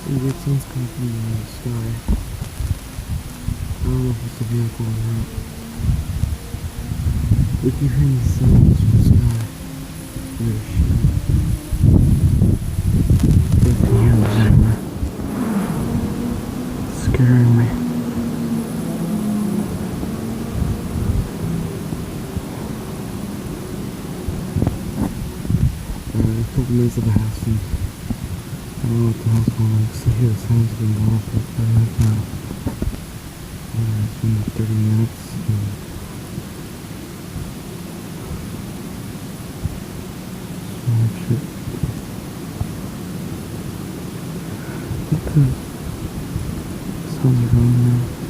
Maybe it sounds coming from the sky. I don't know if it's a vehicle or not. We keep hearing the sounds from the sky. They're shit. I can hear them everywhere. It's scaring me. A couple minutes of the house and I don't know what the hell's going on because I hear the sounds have been going on for quite a minute now. It's been like 30 minutes. Shit. What the sounds are going on now?